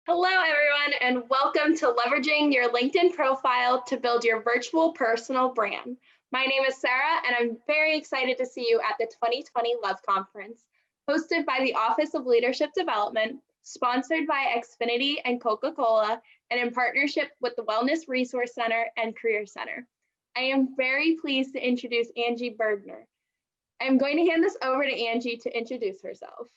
Hello, everyone, and welcome to Leveraging Your LinkedIn Profile to Build Your Virtual Personal Brand. My name is Sarah, and I'm very excited to see you at the 2020 LOVE Conference, hosted by the Office of Leadership Development, sponsored by Xfinity and Coca-Cola, and in partnership with the Wellness Resource Center and Career Center. I am very pleased to introduce Angie Bergner. I'm going to hand this over to Angie to introduce herself.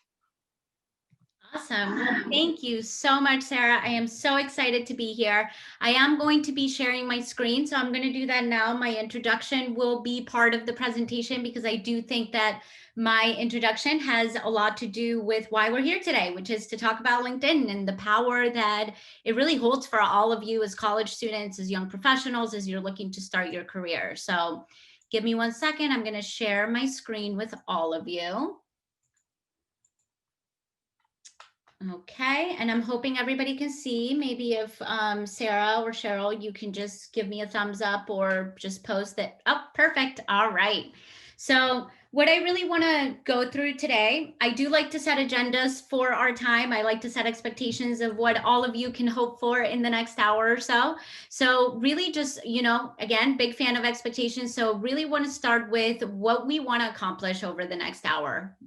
Awesome. Well, thank you so much, Sarah. I am so excited to be here. I am going to be sharing my screen, so I'm going to do that now. My introduction will be part of the presentation because I do think that my introduction has a lot to do with why we're here today, which is to talk about LinkedIn and the power that it really holds for all of you as college students, as young professionals, as you're looking to start your career. So give me 1 second. I'm going to share my screen with all of you. Okay, and I'm hoping everybody can see. Maybe if Sarah or Cheryl, you can just give me a thumbs up or just post it. Oh, perfect. All right. So what I really want to go through today, I do like to set agendas for our time. I like to set expectations of what all of you can hope for in the next hour or so. So really just, again, big fan of expectations. So really want to start with what we want to accomplish over the next hour.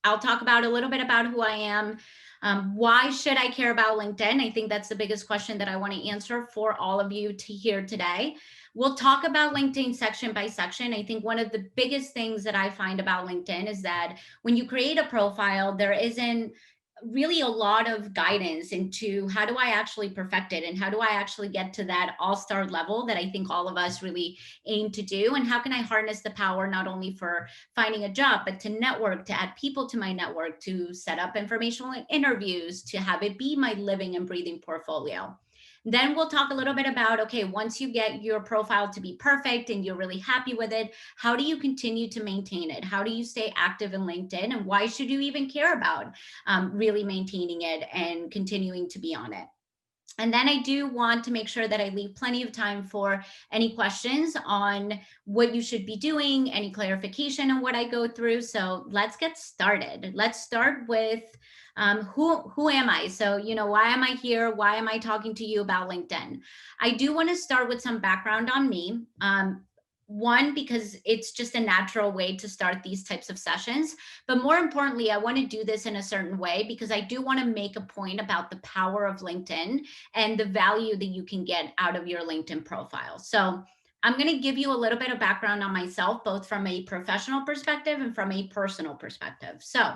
I'll talk about a little bit about who I am. Why should I care about LinkedIn? I think that's the biggest question that I want to answer for all of you to hear today. We'll talk about LinkedIn section by section. I think one of the biggest things that I find about LinkedIn is that when you create a profile, there isn't really a lot of guidance into how do I actually perfect it and how do I actually get to that all-star level that I think all of us really aim to do, and how can I harness the power not only for finding a job but to network, to add people to my network, to set up informational interviews, to have it be my living and breathing portfolio. Then we'll talk a little bit about, okay, once you get your profile to be perfect and you're really happy with it, how do you continue to maintain it? How do you stay active in LinkedIn? And why should you even care about really maintaining it and continuing to be on it? And then I do want to make sure that I leave plenty of time for any questions on what you should be doing, any clarification on what I go through. So let's get started. Let's start with who am I? So, why am I here? Why am I talking to you about LinkedIn? I do want to start with some background on me. One, because it's just a natural way to start these types of sessions. But more importantly, I want to do this in a certain way because I do want to make a point about the power of LinkedIn and the value that you can get out of your LinkedIn profile. So I'm going to give you a little bit of background on myself, both from a professional perspective and from a personal perspective. So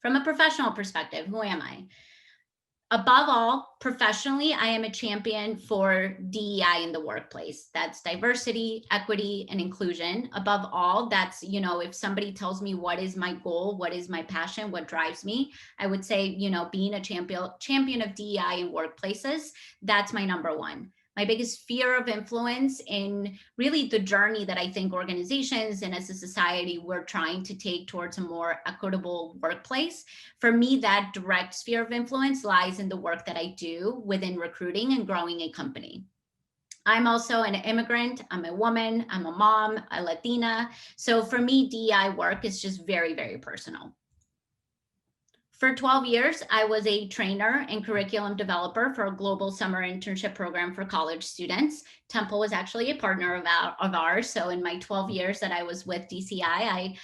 from a professional perspective, who am I? Above all, professionally, I am a champion for DEI in the workplace. That's diversity, equity, and inclusion. Above all, that's, if somebody tells me what is my goal, what is my passion, what drives me, I would say, being a champion of DEI in workplaces, that's my number one. My biggest fear of influence in really the journey that I think organizations and as a society we're trying to take towards a more equitable workplace. For me, that direct sphere of influence lies in the work that I do within recruiting and growing a company. I'm also an immigrant, I'm a woman, I'm a mom, a Latina. So for me, DEI work is just very, very personal. For 12 years, I was a trainer and curriculum developer for a global summer internship program for college students. Temple was actually a partner of ours. So in my 12 years that I was with DCI, I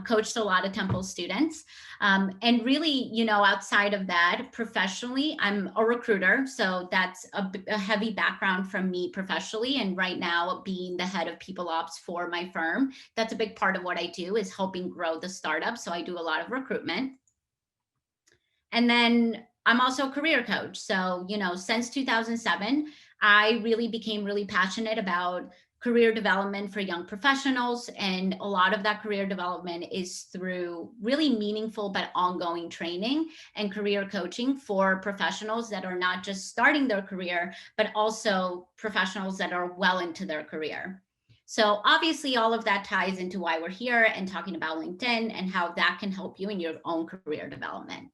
coached a lot of Temple students. And really, outside of that, professionally, I'm a recruiter. So that's a heavy background from me professionally. And right now, being the head of people ops for my firm, that's a big part of what I do is helping grow the startup. So I do a lot of recruitment. And then I'm also a career coach. So, since 2007, I really became really passionate about career development for young professionals. And a lot of that career development is through really meaningful but ongoing training and career coaching for professionals that are not just starting their career, but also professionals that are well into their career. So obviously all of that ties into why we're here and talking about LinkedIn and how that can help you in your own career development.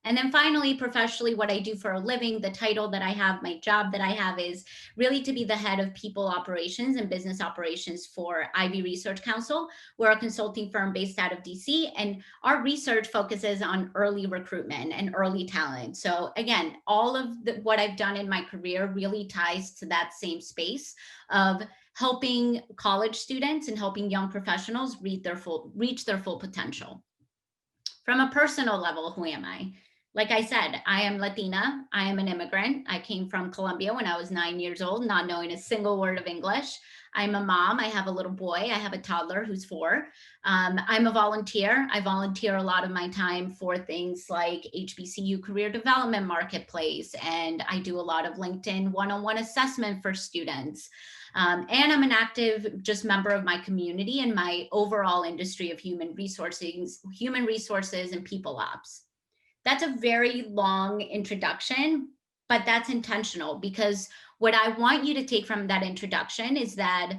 And then finally, professionally, what I do for a living, the title that I have, my job that I have is really to be the head of people operations and business operations for Ivy Research Council. We're a consulting firm based out of DC, and our research focuses on early recruitment and early talent. So again, all of what I've done in my career really ties to that same space of helping college students and helping young professionals reach their full potential. From a personal level, who am I? Like I said, I am Latina. I am an immigrant. I came from Colombia when I was 9 years old, not knowing a single word of English. I'm a mom. I have a little boy. I have a toddler who's 4. I'm a volunteer. I volunteer a lot of my time for things like HBCU Career Development Marketplace, and I do a lot of LinkedIn one-on-one assessment for students. And I'm an active just member of my community and my overall industry of human resources and people ops. That's a very long introduction, but that's intentional, because what I want you to take from that introduction is that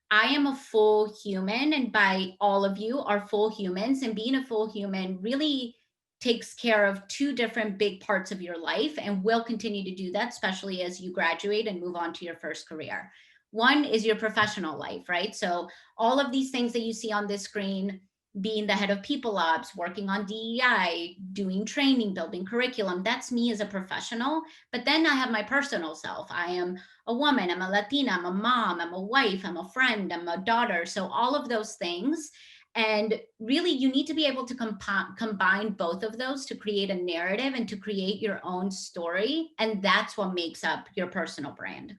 I am a full human, and by all of you are full humans, and being a full human really takes care of 2 different big parts of your life, and will continue to do that, especially as you graduate and move on to your first career. One is your professional life, right? So all of these things that you see on this screen, being the head of people ops, working on DEI, doing training, building curriculum, that's me as a professional. But then I have my personal self. I am a woman, I'm a Latina, I'm a mom, I'm a wife, I'm a friend, I'm a daughter. So all of those things. And really, you need to be able to combine both of those to create a narrative and to create your own story. And that's what makes up your personal brand.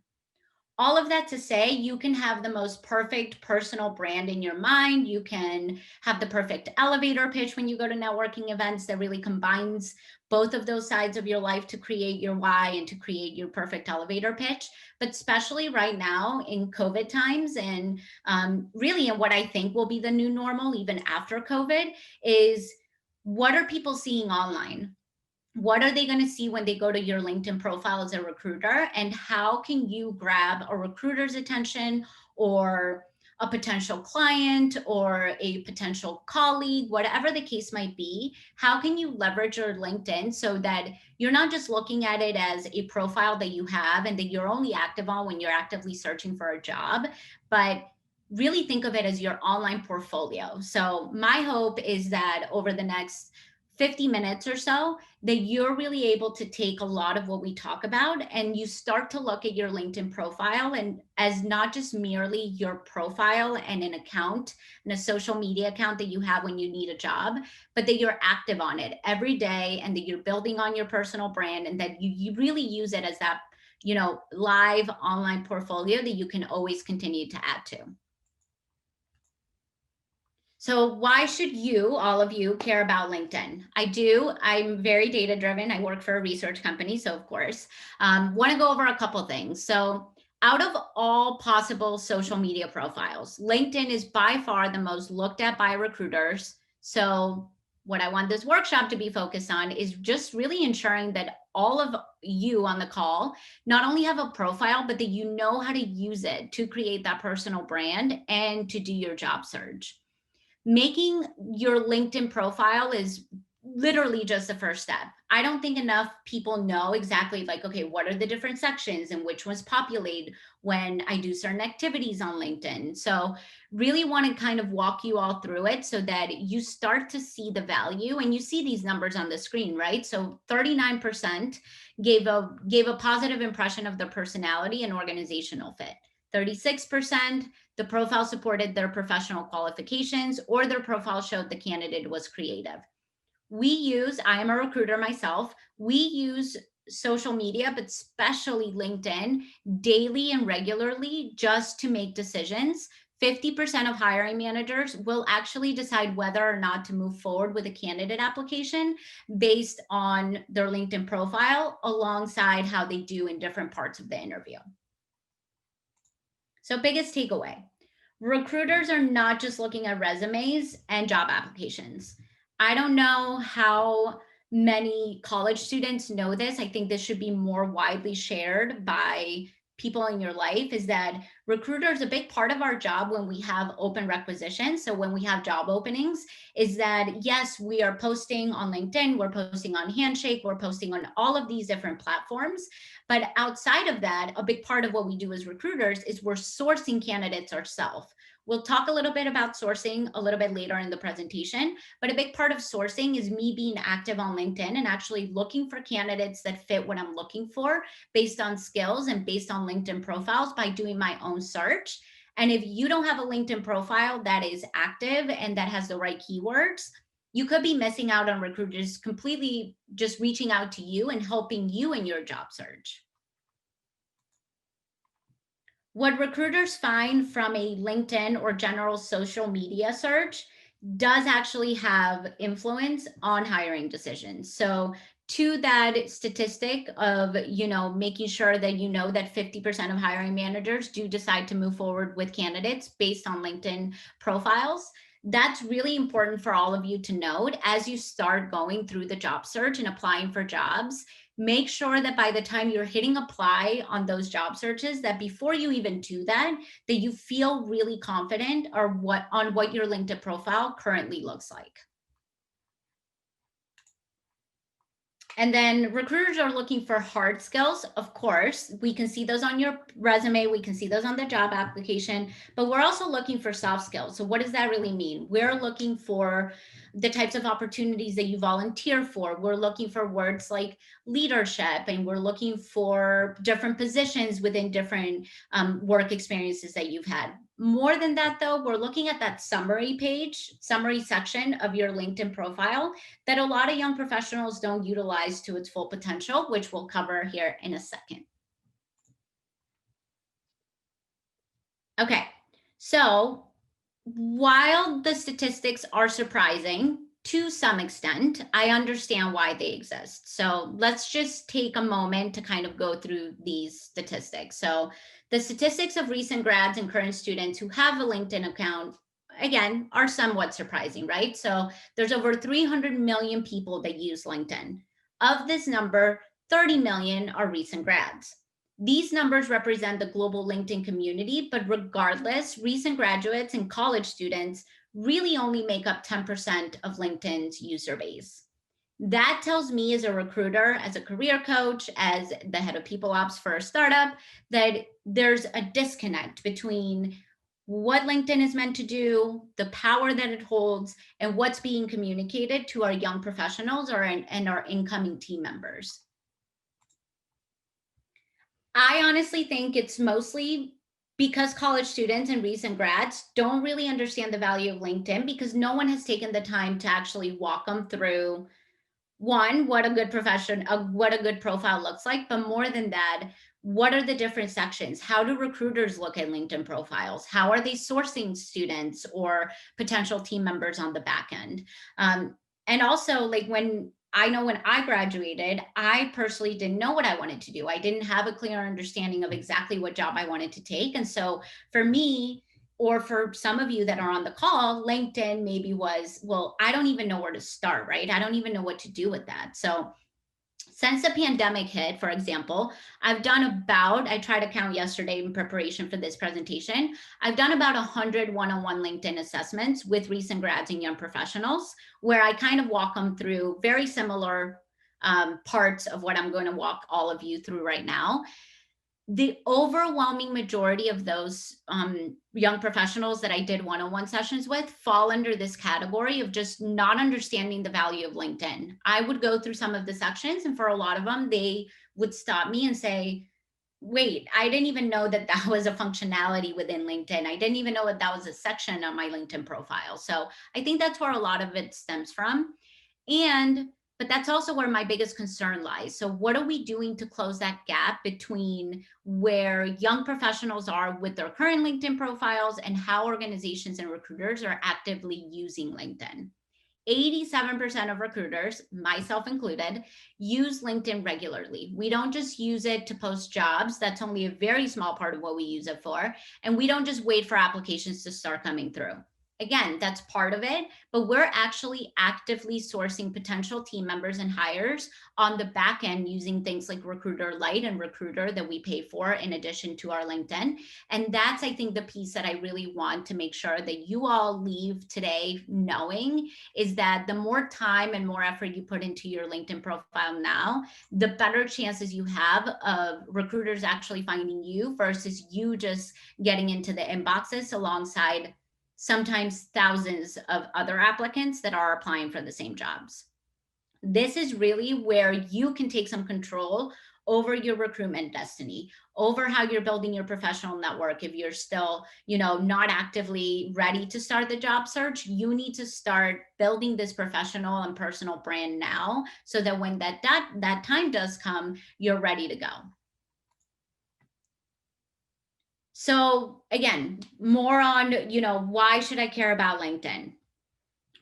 All of that to say, you can have the most perfect personal brand in your mind. You can have the perfect elevator pitch when you go to networking events that really combines both of those sides of your life to create your why and to create your perfect elevator pitch. But especially right now in COVID times, and really in what I think will be the new normal even after COVID, is what are people seeing online? What are they going to see when they go to your LinkedIn profile as a recruiter? And how can you grab a recruiter's attention, or a potential client, or a potential colleague, whatever the case might be? How can you leverage your LinkedIn so that you're not just looking at it as a profile that you have and that you're only active on when you're actively searching for a job, but really think of it as your online portfolio. So my hope is that over the next 50 minutes or so, that you're really able to take a lot of what we talk about and you start to look at your LinkedIn profile and as not just merely your profile and an account and a social media account that you have when you need a job, but that you're active on it every day and that you're building on your personal brand, and that you really use it as that, live online portfolio that you can always continue to add to. So why should you, all of you, care about LinkedIn? I'm very data driven. I work for a research company. So of course, want to go over a couple things. So out of all possible social media profiles, LinkedIn is by far the most looked at by recruiters. So what I want this workshop to be focused on is just really ensuring that all of you on the call not only have a profile, but that you know how to use it to create that personal brand and to do your job search. Making your LinkedIn profile is literally just the first step. I don't think enough people know exactly, like, okay, what are the different sections and which ones populate when I do certain activities on LinkedIn. So really want to kind of walk you all through it so that you start to see the value, and you see these numbers on the screen, right? So 39% gave a positive impression of their personality and organizational fit. 36%, the profile supported their professional qualifications, or their profile showed the candidate was creative. I am a recruiter myself, we use social media, but especially LinkedIn, daily and regularly just to make decisions. 50% of hiring managers will actually decide whether or not to move forward with a candidate application based on their LinkedIn profile, alongside how they do in different parts of the interview. So biggest takeaway, recruiters are not just looking at resumes and job applications. I don't know how many college students know this. I think this should be more widely shared by people in your life is that recruiters, a big part of our job when we have open requisitions, so when we have job openings, is that yes, we are posting on LinkedIn, we're posting on Handshake, we're posting on all of these different platforms. But outside of that, a big part of what we do as recruiters is we're sourcing candidates ourselves. We'll talk a little bit about sourcing a little bit later in the presentation, but a big part of sourcing is me being active on LinkedIn and actually looking for candidates that fit what I'm looking for based on skills and based on LinkedIn profiles by doing my own search. And if you don't have a LinkedIn profile that is active and that has the right keywords, you could be missing out on recruiters completely just reaching out to you and helping you in your job search. What recruiters find from a LinkedIn or general social media search does actually have influence on hiring decisions. So to that statistic of, making sure that that 50% of hiring managers do decide to move forward with candidates based on LinkedIn profiles, that's really important for all of you to note as you start going through the job search and applying for jobs. Make sure that by the time you're hitting apply on those job searches, that before you even do that you feel really confident on what your LinkedIn profile currently looks like. And then recruiters are looking for hard skills. Of course, we can see those on your resume. We can see those on the job application, but we're also looking for soft skills. So what does that really mean? We're looking for the types of opportunities that you volunteer for. We're looking for words like leadership, and we're looking for different positions within different work experiences that you've had. More than that, though, we're looking at that summary section of your LinkedIn profile that a lot of young professionals don't utilize to its full potential, which we'll cover here in a second. Okay, so while the statistics are surprising to some extent, I understand why they exist. So let's just take a moment to kind of go through these statistics. So the statistics of recent grads and current students who have a LinkedIn account, again, are somewhat surprising, right? So there's over 300 million people that use LinkedIn. Of this number, 30 million are recent grads. These numbers represent the global LinkedIn community, but regardless, recent graduates and college students really only make up 10% of LinkedIn's user base. That tells me as a recruiter, as a career coach, as the head of people ops for a startup, that there's a disconnect between what LinkedIn is meant to do, the power that it holds, and what's being communicated to our young professionals and our incoming team members. I honestly think it's mostly because college students and recent grads don't really understand the value of LinkedIn because no one has taken the time to actually walk them through, one, what a good profile looks like, but more than that, what are the different sections? How do recruiters look at LinkedIn profiles? How are they sourcing students or potential team members on the back end? And also, like, when I graduated, I personally didn't know what I wanted to do. I didn't have a clear understanding of exactly what job I wanted to take. And so for me, or for some of you that are on the call, LinkedIn maybe was, well, I don't even know where to start, right? I don't even know what to do with that. So since the pandemic hit, for example, I tried to count yesterday in preparation for this presentation. I've done about 100 one-on-one LinkedIn assessments with recent grads and young professionals, where I kind of walk them through very similar parts of what I'm going to walk all of you through right now. The overwhelming majority of those young professionals that I did one-on-one sessions with fall under this category of just not understanding the value of LinkedIn. I would go through some of the sections, and for a lot of them, they would stop me and say, wait, I didn't even know that was a functionality within LinkedIn. I didn't even know that was a section on my LinkedIn profile. So I think that's where a lot of it stems from. But that's also where my biggest concern lies. So what are we doing to close that gap between where young professionals are with their current LinkedIn profiles and how organizations and recruiters are actively using LinkedIn? 87% of recruiters, myself included, use LinkedIn regularly. We don't just use it to post jobs. That's only a very small part of what we use it for. And we don't just wait for applications to start coming through. again, that's part of it, but we're actually actively sourcing potential team members and hires on the back end using things like Recruiter Lite and Recruiter that we pay for in addition to our LinkedIn. And that's, I think, the piece that I really want to make sure that you all leave today knowing is that the more time and more effort you put into your LinkedIn profile now, the better chances you have of recruiters actually finding you versus you just getting into the inboxes alongside sometimes thousands of other applicants that are applying for the same jobs. This is really where you can take some control over your recruitment destiny, over how you're building your professional network. If you're still, not actively ready to start the job search, you need to start building this professional and personal brand now so that when that time does come, you're ready to go. So again, more on, why should I care about LinkedIn?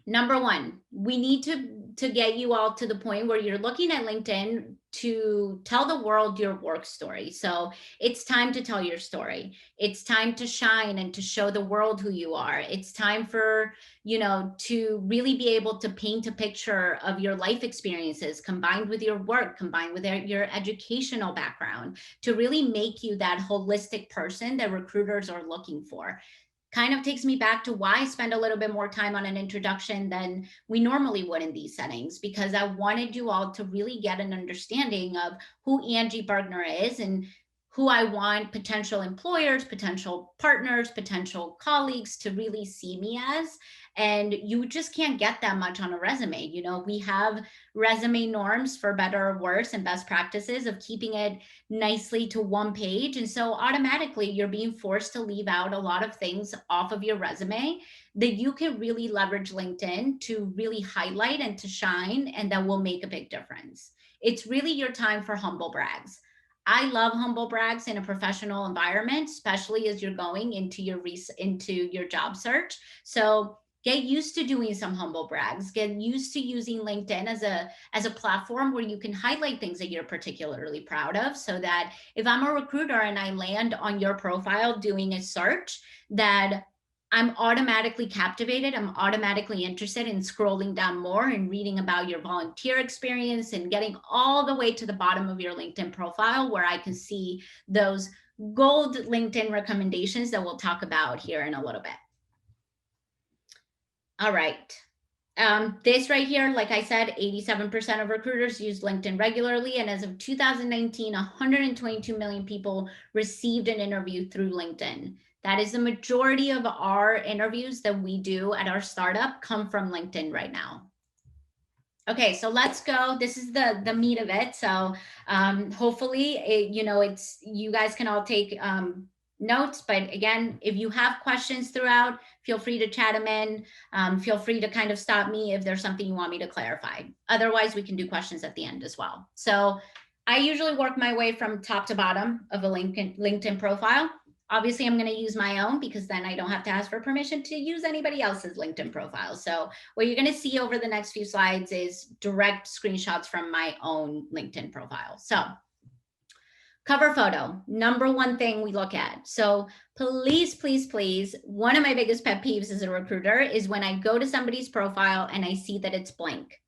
Number one, we need to get you all to the point where you're looking at LinkedIn to tell the world your work story. So it's time to tell your story. It's time to shine and to show the world who you are. It's time for, to really be able to paint a picture of your life experiences combined with your work, combined with your educational background, to really make you that holistic person that recruiters are looking for. Kind of takes me back to why I spend a little bit more time on an introduction than we normally would in these settings, because I wanted you all to really get an understanding of who Angie Bergner is and who I want potential employers, potential partners, potential colleagues to really see me as. And you just can't get that much on a resume. We have resume norms for better or worse and best practices of keeping it nicely to one page. And so automatically you're being forced to leave out a lot of things off of your resume that you can really leverage LinkedIn to really highlight and to shine, and that will make a big difference. It's really your time for humble brags. I love humble brags in a professional environment, especially as you're going into your job search. So get used to doing some humble brags. Get used to using LinkedIn as a platform where you can highlight things that you're particularly proud of, so that if I'm a recruiter and I land on your profile doing a search, that I'm automatically captivated. I'm automatically interested in scrolling down more and reading about your volunteer experience and getting all the way to the bottom of your LinkedIn profile, where I can see those gold LinkedIn recommendations that we'll talk about here in a little bit. All right. This right here, like I said, 87% of recruiters use LinkedIn regularly. And as of 2019, 122 million people received an interview through LinkedIn. That is the majority of our interviews that we do at our startup come from LinkedIn right now. Okay, so let's go. This is the meat of it. So hopefully, you guys can all take notes. But again, if you have questions throughout, feel free to chat them in. Feel free to kind of stop me if there's something you want me to clarify. Otherwise, we can do questions at the end as well. So I usually work my way from top to bottom of a LinkedIn profile. Obviously, I'm going to use my own because then I don't have to ask for permission to use anybody else's LinkedIn profile. So what you're going to see over the next few slides is direct screenshots from my own LinkedIn profile. So cover photo, number one thing we look at. So please, please, please, one of my biggest pet peeves as a recruiter is when I go to somebody's profile and I see that it's blank.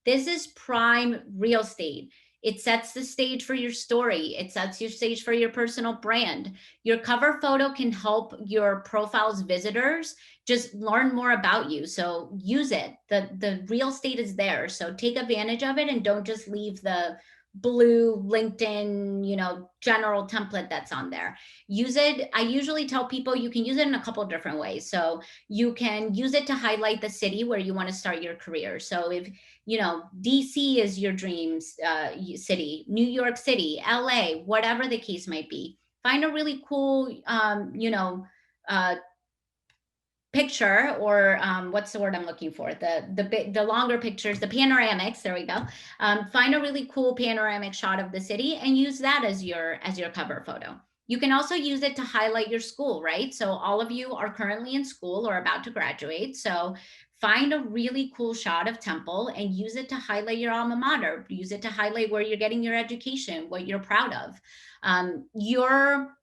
This is prime real estate. It sets the stage for your story. It sets your stage for your personal brand. Your cover photo can help your profile's visitors just learn more about you. So use it. The real estate is there. So take advantage of it and don't just leave the blue LinkedIn, general template that's on there. Use it. I usually tell people you can use it in a couple of different ways. So you can use it to highlight the city where you want to start your career. So if DC is your dreams city, New York City, LA, whatever the case might be, find a really cool, picture, or what's the word I'm looking for? The longer pictures, the panoramics. There we go. Find a really cool panoramic shot of the city and use that as your cover photo. You can also use it to highlight your school, right? So all of you are currently in school or about to graduate. So find a really cool shot of Temple and use it to highlight your alma mater. Use it to highlight where you're getting your education, what you're proud of. Your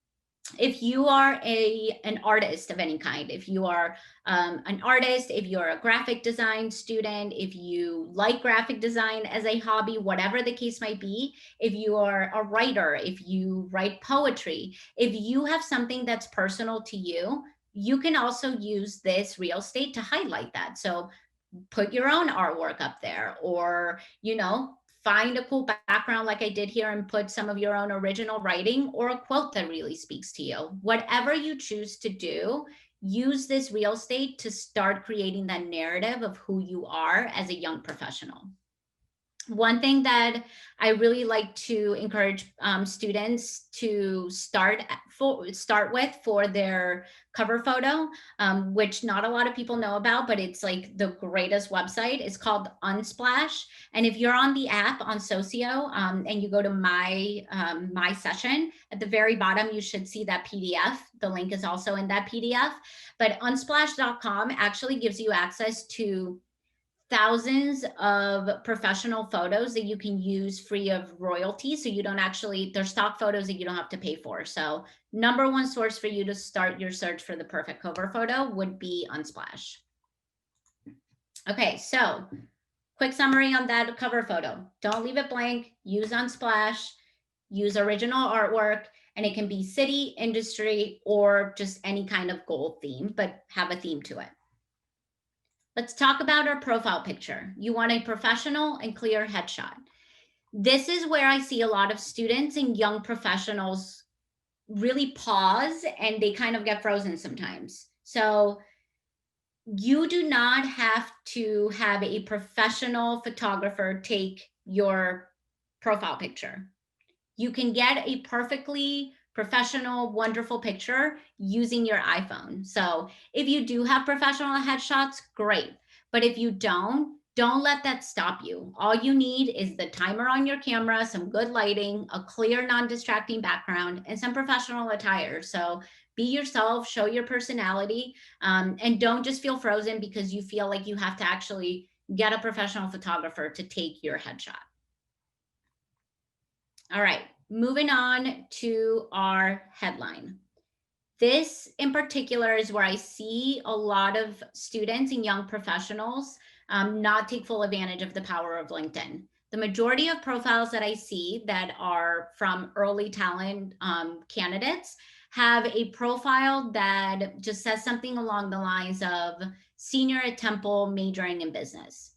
If you are an artist of any kind, if you are an artist, if you're a graphic design student, if you like graphic design as a hobby, whatever the case might be, if you are a writer, if you write poetry, if you have something that's personal to you, you can also use this real estate to highlight that. So put your own artwork up there, or find a cool background like I did here and put some of your own original writing or a quote that really speaks to you. Whatever you choose to do, use this real estate to start creating that narrative of who you are as a young professional. One thing that I really like to encourage students to start with for their cover photo, which not a lot of people know about, but it's like the greatest website. It's called Unsplash. And if you're on the app on Socio and you go to my session, at the very bottom, you should see that PDF. The link is also in that PDF. But unsplash.com actually gives you access to thousands of professional photos that you can use free of royalty. So you don't actually, they're stock photos that you don't have to pay for. So number one source for you to start your search for the perfect cover photo would be Unsplash. Okay, so quick summary on that cover photo. Don't leave it blank. Use Unsplash, use original artwork, and it can be city, industry, or just any kind of goal theme, but have a theme to it. Let's talk about our profile picture. You want a professional and clear headshot. This is where I see a lot of students and young professionals really pause and they kind of get frozen sometimes. So you do not have to have a professional photographer take your profile picture. You can get a perfectly professional, wonderful picture using your iPhone. So if you do have professional headshots, great. But if you don't let that stop you. All you need is the timer on your camera, some good lighting, a clear, non-distracting background, and some professional attire. So be yourself, show your personality, and don't just feel frozen because you feel like you have to actually get a professional photographer to take your headshot. All right, moving on to our headline. This in particular is where I see a lot of students and young professionals not take full advantage of the power of LinkedIn. The majority of profiles that I see that are from early talent candidates have a profile that just says something along the lines of senior at Temple majoring in business.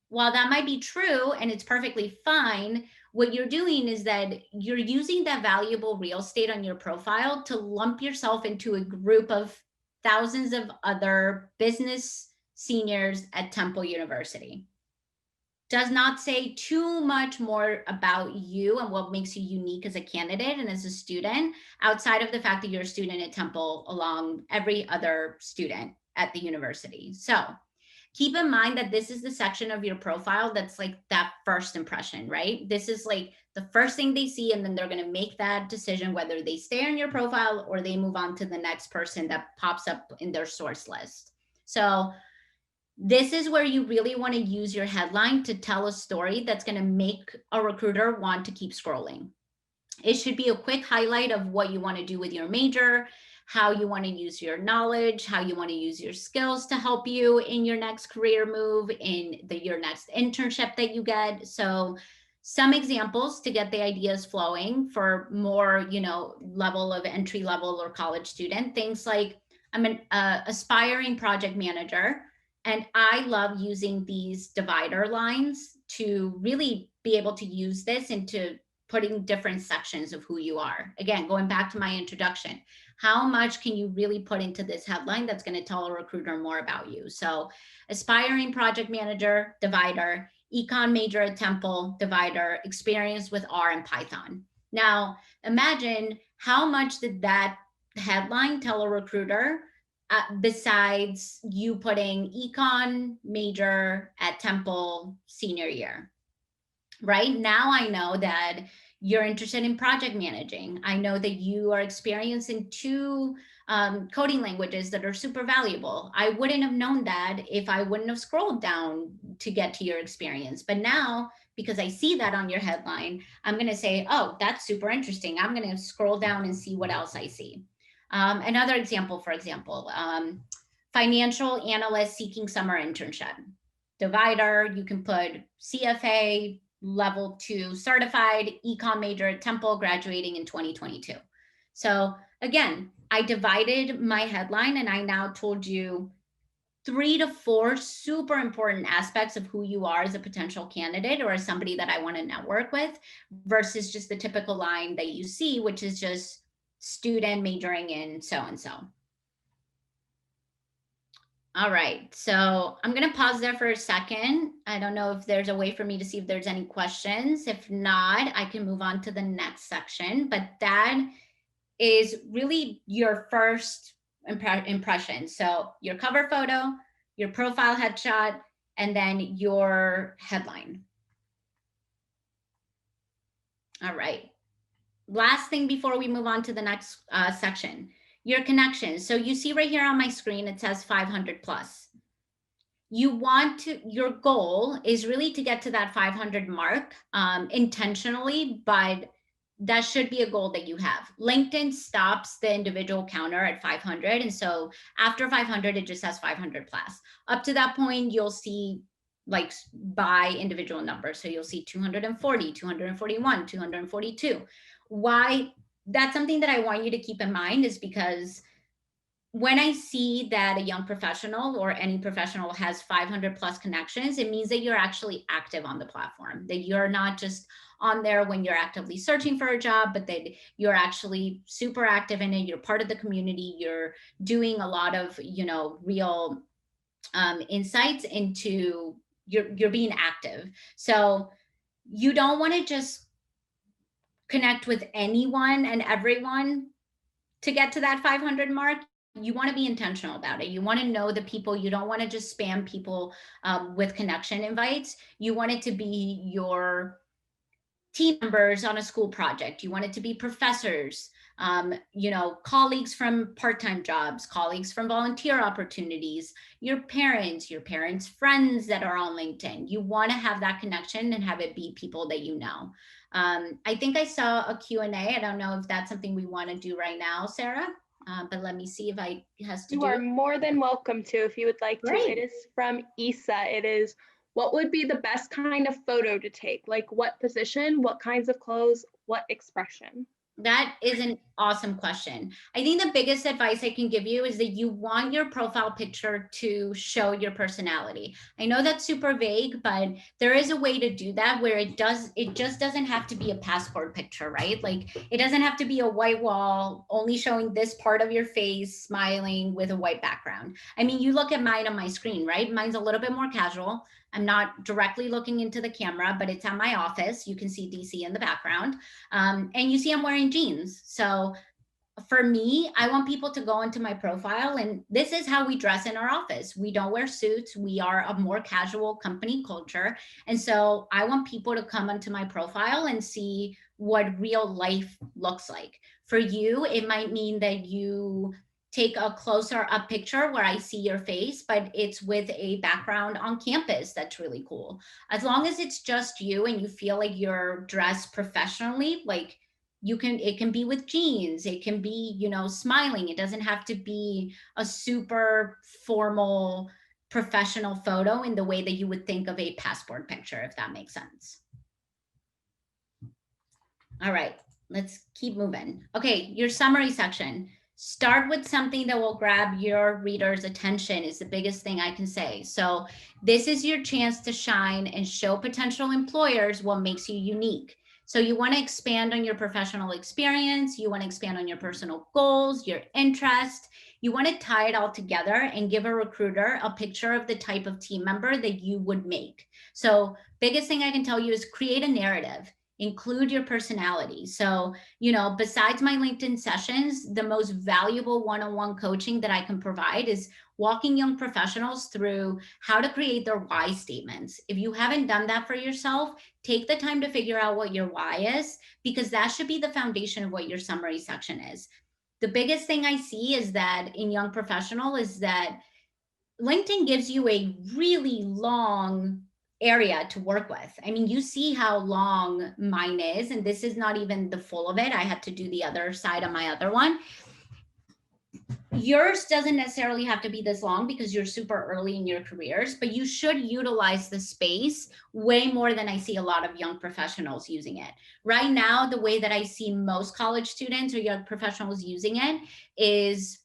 While that might be true and it's perfectly fine, what you're doing is that you're using that valuable real estate on your profile to lump yourself into a group of thousands of other business seniors at Temple University. Does not say too much more about you and what makes you unique as a candidate and as a student, outside of the fact that you're a student at Temple along every other student at the university. So keep in mind that this is the section of your profile that's like that first impression, right? This is like the first thing they see, and then they're going to make that decision whether they stay on your profile or they move on to the next person that pops up in their source list. So this is where you really want to use your headline to tell a story that's going to make a recruiter want to keep scrolling. It should be a quick highlight of what you want to do with your major, how you want to use your knowledge, how you want to use your skills to help you in your next career move, in your next internship that you get. So some examples to get the ideas flowing for more, level of entry level or college student, things like I'm an aspiring project manager, and I love using these divider lines to really be able to use this into putting different sections of who you are. Again, going back to my introduction, how much can you really put into this headline that's going to tell a recruiter more about you? So aspiring project manager, divider, econ major at Temple, divider, experience with R and Python. Now, imagine how much did that headline tell a recruiter besides you putting econ major at Temple senior year. Right now, I know that you're interested in project managing. I know that you are experienced in two coding languages that are super valuable. I wouldn't have known that if I wouldn't have scrolled down to get to your experience. But now, because I see that on your headline, I'm going to say, oh, that's super interesting. I'm going to scroll down and see what else I see. Another example, for example, financial analyst seeking summer internship. Divider, you can put CFA level 2 certified, econ major at Temple, graduating in 2022. So again, I divided my headline and I now told you 3 to 4 super important aspects of who you are as a potential candidate or as somebody that I want to network with, versus just the typical line that you see, which is just student majoring in so-and-so. All right, so I'm going to pause there for a second. I don't know if there's a way for me to see if there's any questions. If not, I can move on to the next section, but that is really your first impression. So your cover photo, your profile headshot, and then your headline. All right. Last thing before we move on to the next section, your connections. So you see right here on my screen, it says 500 plus. You want to, your goal is really to get to that 500 mark intentionally, but that should be a goal that you have. LinkedIn stops the individual counter at 500. And so after 500, it just has 500 plus. Up to that point, you'll see like by individual numbers. So you'll see 240, 241, 242. Why? That's something that I want you to keep in mind, is because when I see that a young professional or any professional has 500 plus connections, it means that you're actually active on the platform, that you're not just on there when you're actively searching for a job, but that you're actually super active in it. You're part of the community. You're doing a lot of, real insights into, you're being active. So you don't want to just connect with anyone and everyone to get to that 500 mark. You want to be intentional about it. You want to know the people. You don't want to just spam people with connection invites. You want it to be your team members on a school project. You want it to be professors, colleagues from part-time jobs, colleagues from volunteer opportunities, your parents' friends that are on LinkedIn. You want to have that connection and have it be people that you know. I think I saw a Q&A. I don't know if that's something we want to do right now, Sarah. But let me see if I has to You do are it. more than welcome to if you would like to. Great. It is from Isa. It is, what would be the best kind of photo to take? Like what position, what kinds of clothes, what expression? That is an awesome question. I think the biggest advice I can give you is that you want your profile picture to show your personality. I know that's super vague, but there is a way to do that where it just doesn't have to be a passport picture, right? Like it doesn't have to be a white wall only showing this part of your face, smiling with a white background. I mean, you look at mine on my screen, right? Mine's a little bit more casual. I'm not directly looking into the camera, but it's at my office. You can see DC in the background. And you see I'm wearing jeans. So for me, I want people to go into my profile, and this is how we dress in our office. We don't wear suits. We are a more casual company culture. And so I want people to come onto my profile and see what real life looks like. For you, it might mean that you take a closer up picture where I see your face, but it's with a background on campus that's really cool. As long as it's just you and you feel like you're dressed professionally, like it can be with jeans, it can be, smiling. It doesn't have to be a super formal professional photo in the way that you would think of a passport picture, if that makes sense. All right, let's keep moving. Okay, your summary section. Start with something that will grab your reader's attention is the biggest thing I can say. So this is your chance to shine and show potential employers what makes you unique. So you want to expand on your professional experience. You want to expand on your personal goals, your interest. You want to tie it all together and give a recruiter a picture of the type of team member that you would make. So biggest thing I can tell you is create a narrative. Include your personality. So, besides my LinkedIn sessions, the most valuable one-on-one coaching that I can provide is walking young professionals through how to create their why statements. If you haven't done that for yourself, take the time to figure out what your why is, because that should be the foundation of what your summary section is. The biggest thing I see is that in young professional is that LinkedIn gives you a really long area to work with. I mean, you see how long mine is, and this is not even the full of it. I had to do the other side on my other one. Yours doesn't necessarily have to be this long because you're super early in your careers, but you should utilize the space way more than I see a lot of young professionals using it. Right now, the way that I see most college students or young professionals using it is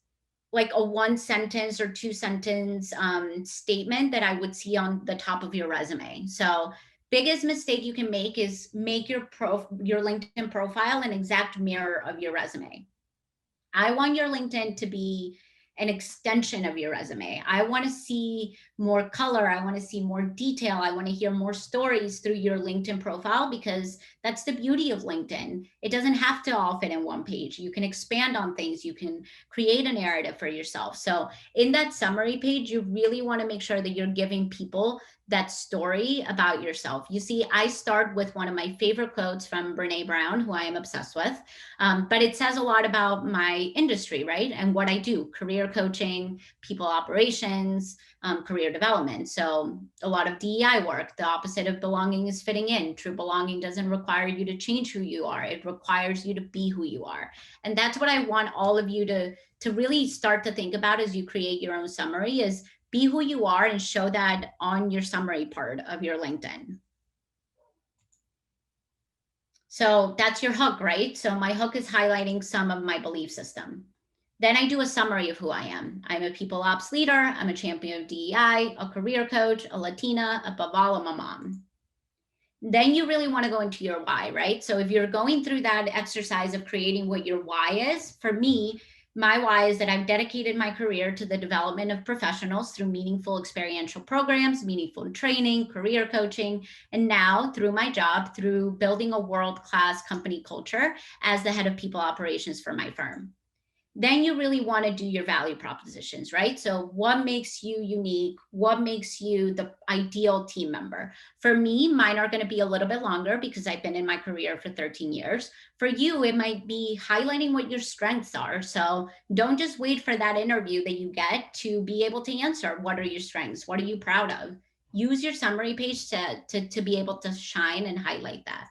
like a 1 sentence or 2 sentence statement that I would see on the top of your resume. So biggest mistake you can make is make your LinkedIn profile an exact mirror of your resume. I want your LinkedIn to be an extension of your resume. I want to see more color. I want to see more detail. I want to hear more stories through your LinkedIn profile, because that's the beauty of LinkedIn. It doesn't have to all fit in one page. You can expand on things. You can create a narrative for yourself. So in that summary page, you really want to make sure that you're giving people that story about yourself. You see, I start with one of my favorite quotes from Brene Brown, who I am obsessed with. But it says a lot about my industry, right? And what I do: career coaching, people operations, career development. So a lot of DEI work. The opposite of belonging is fitting in. True belonging doesn't require you to change who you are. It requires you to be who you are. And that's what I want all of you to really start to think about as you create your own summary, is be who you are and show that on your summary part of your LinkedIn. So that's your hook, right? So my hook is highlighting some of my belief system. Then I do a summary of who I am. I'm a people ops leader. I'm a champion of DEI, a career coach, a Latina, above all, I'm a mom. Then you really want to go into your why, right? So if you're going through that exercise of creating what your why is, for me, my why is that I've dedicated my career to the development of professionals through meaningful experiential programs, meaningful training, career coaching, and now through my job, through building a world-class company culture as the head of people operations for my firm. Then you really want to do your value propositions, right? So what makes you unique? What makes you the ideal team member? For me, mine are going to be a little bit longer because I've been in my career for 13 years. For you, it might be highlighting what your strengths are. So don't just wait for that interview that you get to be able to answer. What are your strengths? What are you proud of? Use your summary page to be able to shine and highlight that.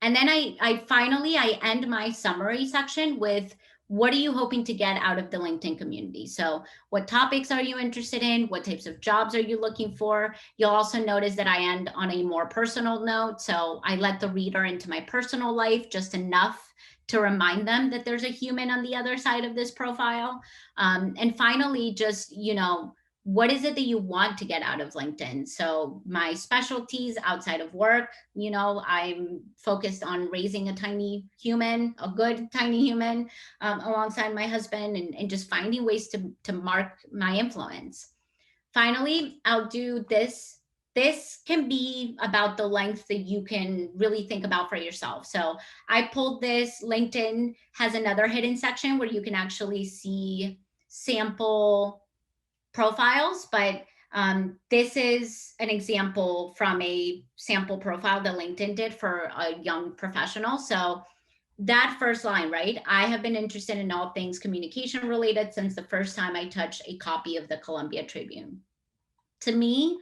And then I finally end my summary section with, what are you hoping to get out of the LinkedIn community? So what topics are you interested in? What types of jobs are you looking for? You'll also notice that I end on a more personal note. So I let the reader into my personal life just enough to remind them that there's a human on the other side of this profile. And finally, just, what is it that you want to get out of LinkedIn? So my specialties outside of work, I'm focused on raising a tiny human, a good tiny human, alongside my husband, and just finding ways to mark my influence. Finally, I'll do this. This can be about the length that you can really think about for yourself. So I pulled this. LinkedIn has another hidden section where you can actually see sample profiles, but this is an example from a sample profile that LinkedIn did for a young professional. So that first line, right? I have been interested in all things communication related since the first time I touched a copy of the Columbia Tribune. To me,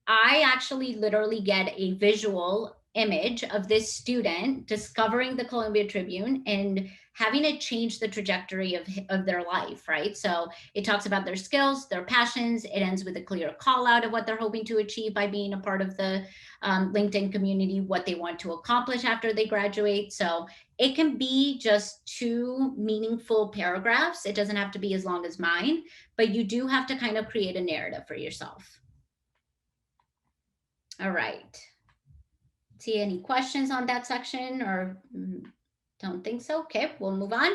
I actually literally get a visual image of this student discovering the Columbia Tribune and having it change the trajectory of their life, right? So it talks about their skills, their passions. It ends with a clear call out of what they're hoping to achieve by being a part of the LinkedIn community, what they want to accomplish after they graduate. So it can be just 2 meaningful paragraphs. It doesn't have to be as long as mine, but you do have to kind of create a narrative for yourself. All right. See any questions on that section, or don't think so? Okay, we'll move on.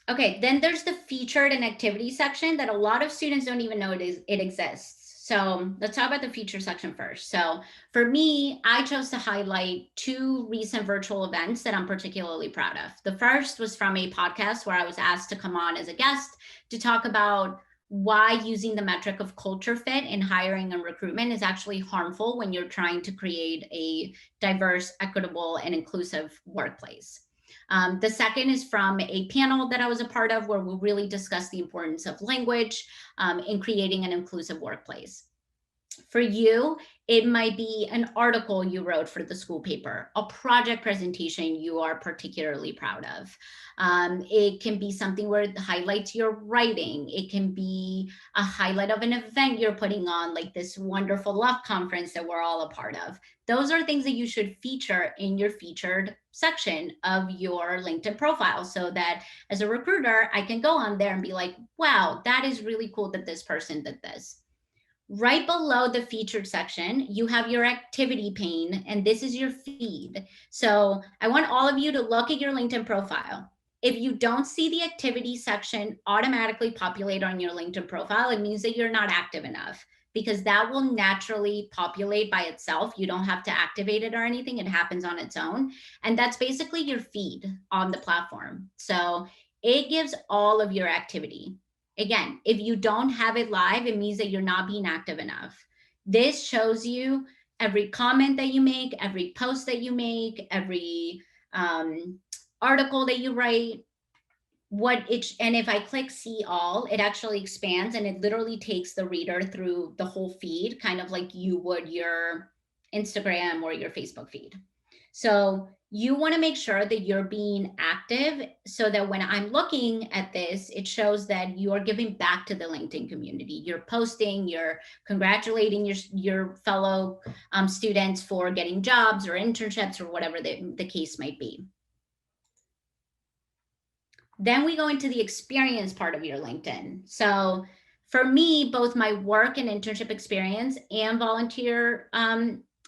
Okay, then there's the featured and activity section that a lot of students don't even know it exists. So let's talk about the feature section first. So for me, I chose to highlight 2 recent virtual events that I'm particularly proud of. The first was from a podcast where I was asked to come on as a guest to talk about why using the metric of culture fit in hiring and recruitment is actually harmful when you're trying to create a diverse, equitable, and inclusive workplace. The second is from a panel that I was a part of where we really discussed the importance of language in creating an inclusive workplace. For you, it might be an article you wrote for the school paper, a project presentation you are particularly proud of. It can be something where it highlights your writing. It can be a highlight of an event you're putting on, like this wonderful love conference that we're all a part of. Those are things that you should feature in your featured section of your LinkedIn profile, so that as a recruiter, I can go on there and be like, wow, that is really cool that this person did this. Right below the featured section, you have your activity pane, and this is your feed. So I want all of you to look at your LinkedIn profile. If you don't see the activity section automatically populate on your LinkedIn profile, it means that you're not active enough, because that will naturally populate by itself. You don't have to activate it or anything. It happens on its own. And that's basically your feed on the platform. So it gives all of your activity. Again, if you don't have it live, it means that you're not being active enough. This shows you every comment that you make, every post that you make, every article that you write, and if I click see all, it actually expands and it literally takes the reader through the whole feed, kind of like you would your Instagram or your Facebook feed. So you want to make sure that you're being active so that when I'm looking at this, it shows that you're giving back to the LinkedIn community. You're posting, you're congratulating your fellow students for getting jobs or internships or whatever the case might be. Then we go into the experience part of your LinkedIn. So for me, both my work and internship experience and volunteer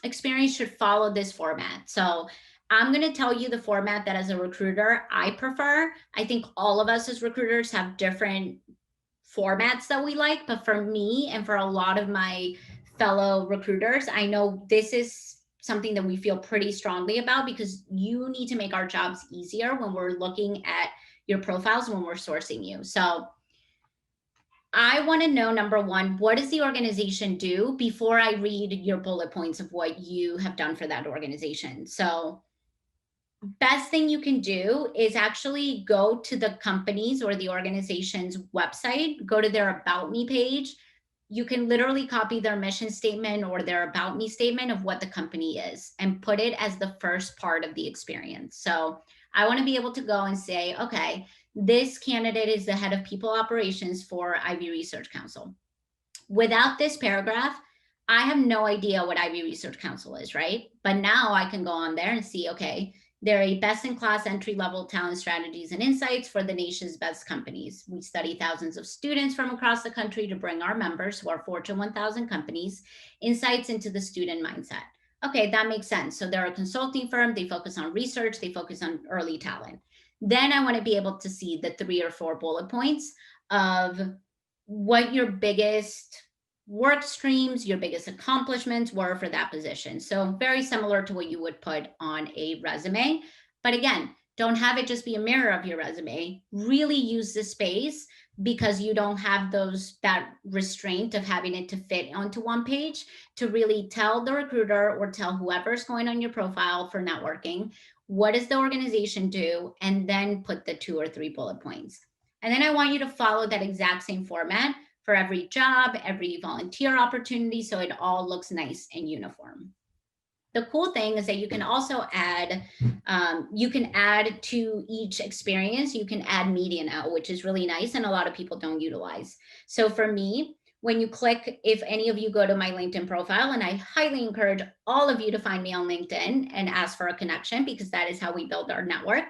experience should follow this format. So I'm going to tell you the format that as a recruiter, I prefer. I think all of us as recruiters have different formats that we like, but for me and for a lot of my fellow recruiters, I know this is something that we feel pretty strongly about, because you need to make our jobs easier when we're looking at your profiles, when we're sourcing you. So I want to know, number one, what does the organization do before I read your bullet points of what you have done for that organization? So best thing you can do is actually go to the company's or the organization's website, go to their About Me page. You can literally copy their mission statement or their About Me statement of what the company is and put it as the first part of the experience. So I want to be able to go and say, okay, this candidate is the head of people operations for Ivy Research Council. Without this paragraph, I have no idea what Ivy Research Council is, right? But now I can go on there and see, okay, they're a best-in-class entry-level talent strategies and insights for the nation's best companies. We study thousands of students from across the country to bring our members, who are Fortune 1000 companies, insights into the student mindset. Okay, that makes sense. So they're a consulting firm. They focus on research. They focus on early talent. Then I want to be able to see the 3 or 4 bullet points of what your biggest work streams, your biggest accomplishments were for that position. So very similar to what you would put on a resume. But again, don't have it just be a mirror of your resume. Really use the space, because you don't have that restraint of having it to fit onto one page, to really tell the recruiter or tell whoever's going on your profile for networking, what does the organization do? And then put the 2 or 3 bullet points. And then I want you to follow that exact same format for every job, every volunteer opportunity, so it all looks nice and uniform. The cool thing is that you can also add, to each experience, you can add media now, which is really nice and a lot of people don't utilize. So for me, when you click, if any of you go to my LinkedIn profile, and I highly encourage all of you to find me on LinkedIn and ask for a connection, because that is how we build our network.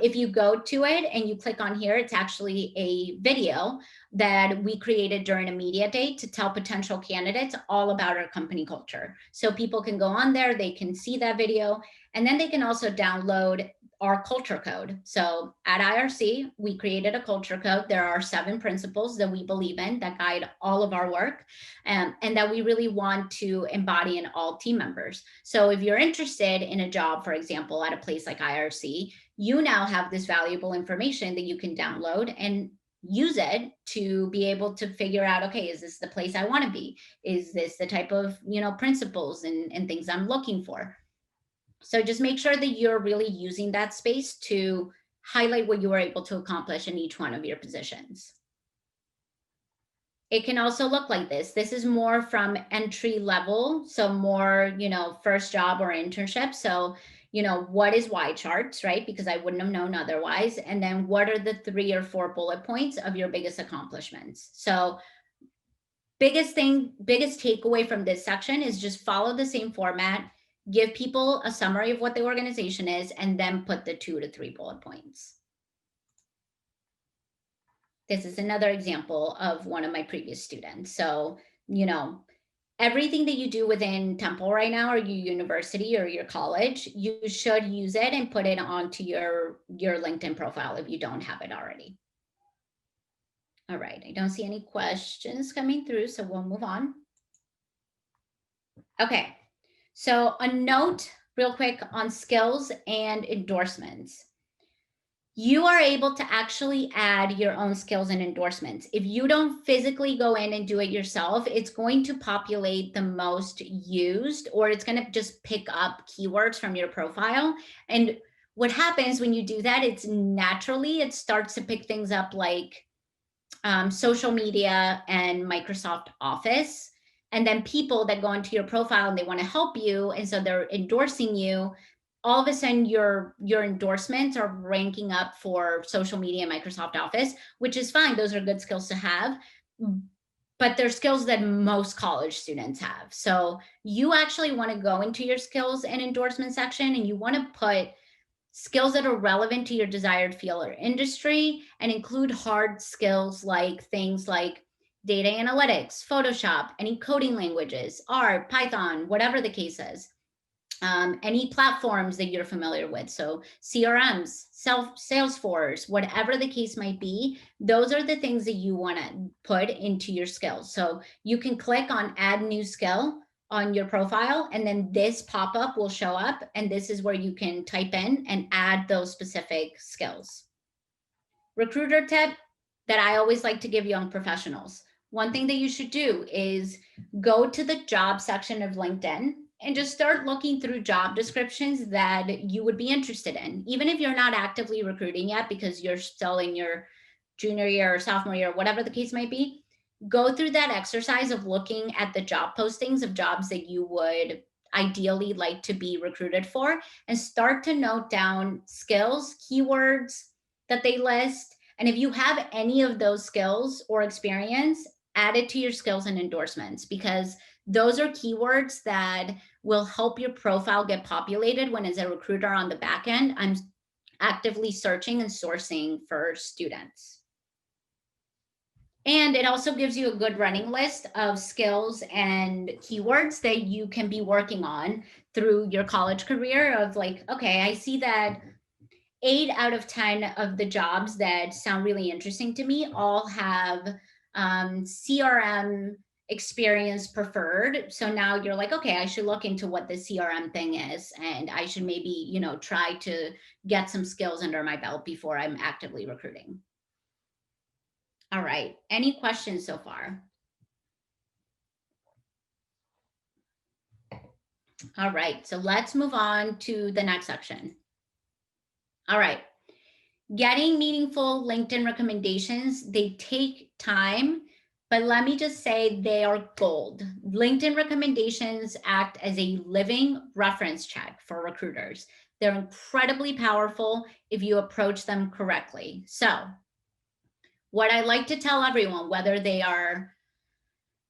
If you go to it and you click on here, it's actually a video that we created during a media day to tell potential candidates all about our company culture. So people can go on there, they can see that video, and then they can also download our culture code. So at IRC, we created a culture code. There are 7 principles that we believe in that guide all of our work, and that we really want to embody in all team members. So if you're interested in a job, for example, at a place like IRC, you now have this valuable information that you can download and use it to be able to figure out, okay, is this the place I want to be? Is this the type of, principles and things I'm looking for? So just make sure that you're really using that space to highlight what you were able to accomplish in each one of your positions. It can also look like this. This is more from entry level, so more, first job or internship. So, what is Y charts, right? Because I wouldn't have known otherwise. And then what are the 3 or 4 bullet points of your biggest accomplishments? So biggest takeaway from this section is just follow the same format, give people a summary of what the organization is, and then put the 2 to 3 bullet points. This is another example of one of my previous students. So, everything that you do within Temple right now, or your university or your college, you should use it and put it onto your LinkedIn profile if you don't have it already. All right, I don't see any questions coming through, so we'll move on. Okay, so a note real quick on skills and endorsements. You are able to actually add your own skills and endorsements. If you don't physically go in and do it yourself, it's going to populate the most used, or it's going to just pick up keywords from your profile. And what happens when you do that, it starts to pick things up like social media and Microsoft Office. And then people that go into your profile and they want to help you, and so they're endorsing you, all of a sudden your endorsements are ranking up for social media and Microsoft Office, which is fine. Those are good skills to have, but they're skills that most college students have. So you actually want to go into your skills and endorsement section, and you want to put skills that are relevant to your desired field or industry, and include hard skills like things like data analytics, Photoshop, any coding languages, R, Python, whatever the case is. Any platforms that you're familiar with. So CRMs, Salesforce, whatever the case might be, those are the things that you want to put into your skills. So you can click on add new skill on your profile, and then this pop-up will show up, and this is where you can type in and add those specific skills. Recruiter tip that I always like to give young professionals. One thing that you should do is go to the job section of LinkedIn and just start looking through job descriptions that you would be interested in, even if you're not actively recruiting yet because you're still in your junior year or sophomore year, whatever the case might be. Go through that exercise of looking at the job postings of jobs that you would ideally like to be recruited for, and start to note down skills, keywords that they list. And if you have any of those skills or experience, add it to your skills and endorsements, because those are keywords that will help your profile get populated when, as a recruiter on the back end, I'm actively searching and sourcing for students. And it also gives you a good running list of skills and keywords that you can be working on through your college career, of like, okay, I see that 8 out of 10 of the jobs that sound really interesting to me all have CRM experience preferred. So now you're like, okay, I should look into what the CRM thing is, and I should maybe, try to get some skills under my belt before I'm actively recruiting. All right. Any questions so far? All right. So let's move on to the next section. All right. Getting meaningful LinkedIn recommendations, they take time, but let me just say they are gold. LinkedIn recommendations act as a living reference check for recruiters. They're incredibly powerful if you approach them correctly. So what I like to tell everyone, whether they are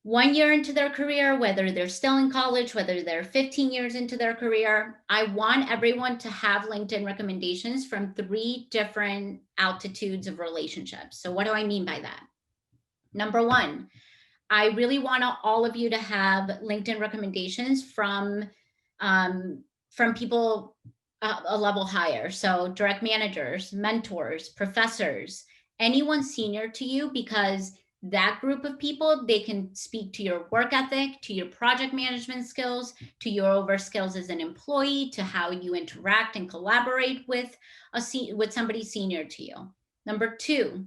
1 year into their career, whether they're still in college, whether they're 15 years into their career, I want everyone to have LinkedIn recommendations from 3 different altitudes of relationships. So what do I mean by that? Number 1, I really want all of you to have LinkedIn recommendations from people a level higher. So direct managers, mentors, professors, anyone senior to you, because that group of people, they can speak to your work ethic, to your project management skills, to your over skills as an employee, to how you interact and collaborate with somebody senior to you. Number 2,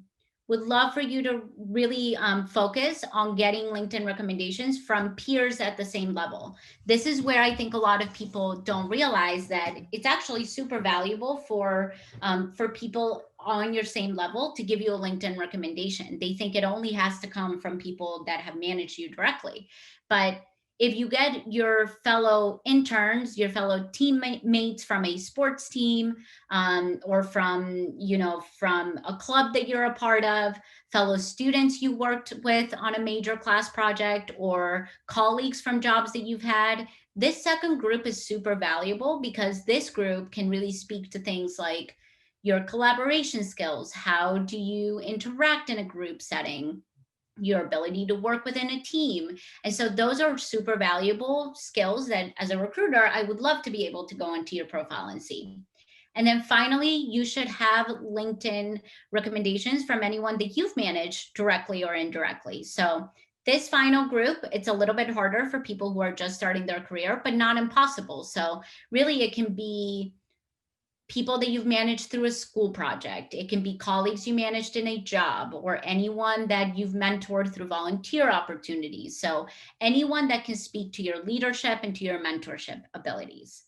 Would love for you to really focus on getting LinkedIn recommendations from peers at the same level. This is where I think a lot of people don't realize that it's actually super valuable for people on your same level to give you a LinkedIn recommendation. They think it only has to come from people that have managed you directly. But if you get your fellow interns, your fellow teammates from a sports team, or from, you know, from a club that you're a part of, fellow students you worked with on a major class project, or colleagues from jobs that you've had, this second group is super valuable because this group can really speak to things like your collaboration skills. How do you interact in a group setting? Your ability to work within a team. And so those are super valuable skills that as a recruiter, I would love to be able to go into your profile and see. And then finally, you should have LinkedIn recommendations from anyone that you've managed directly or indirectly. So this final group, it's a little bit harder for people who are just starting their career, but not impossible. So really it can be people that you've managed through a school project. It can be colleagues you managed in a job, or anyone that you've mentored through volunteer opportunities. So anyone that can speak to your leadership and to your mentorship abilities.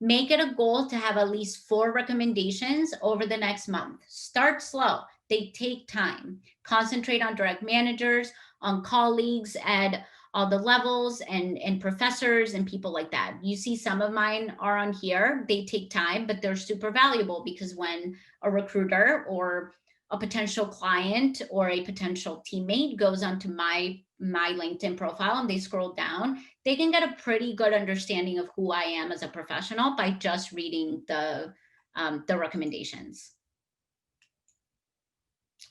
Make it a goal to have at least 4 recommendations over the next month. Start slow. They take time. Concentrate on direct managers, on colleagues at all the levels, and professors and people like that. You see some of mine are on here. They take time, but they're super valuable because when a recruiter or a potential client or a potential teammate goes onto my LinkedIn profile and they scroll down, they can get a pretty good understanding of who I am as a professional by just reading the recommendations.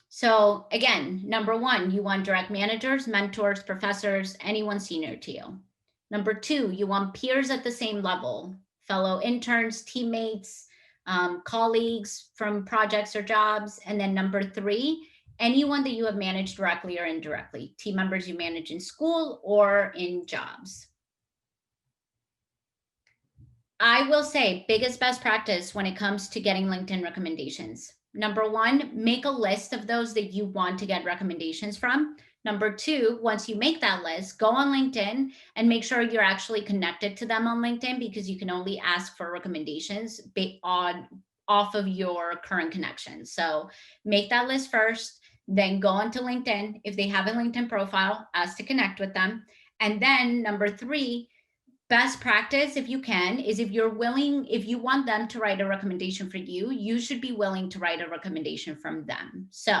So again, number 1, you want direct managers, mentors, professors, anyone senior to you. Number 2, you want peers at the same level, fellow interns, teammates, colleagues from projects or jobs. And then number 3, anyone that you have managed directly or indirectly, team members you manage in school or in jobs. I will say biggest best practice when it comes to getting LinkedIn recommendations. Number 1, make a list of those that you want to get recommendations from. Number 2, once you make that list, go on LinkedIn and make sure you're actually connected to them on LinkedIn, because you can only ask for recommendations off of your current connections. So make that list first, then go onto LinkedIn. If they have a LinkedIn profile, ask to connect with them. And then number 3, best practice, if you can, is if you're willing, if you want them to write a recommendation for you, you should be willing to write a recommendation from them. So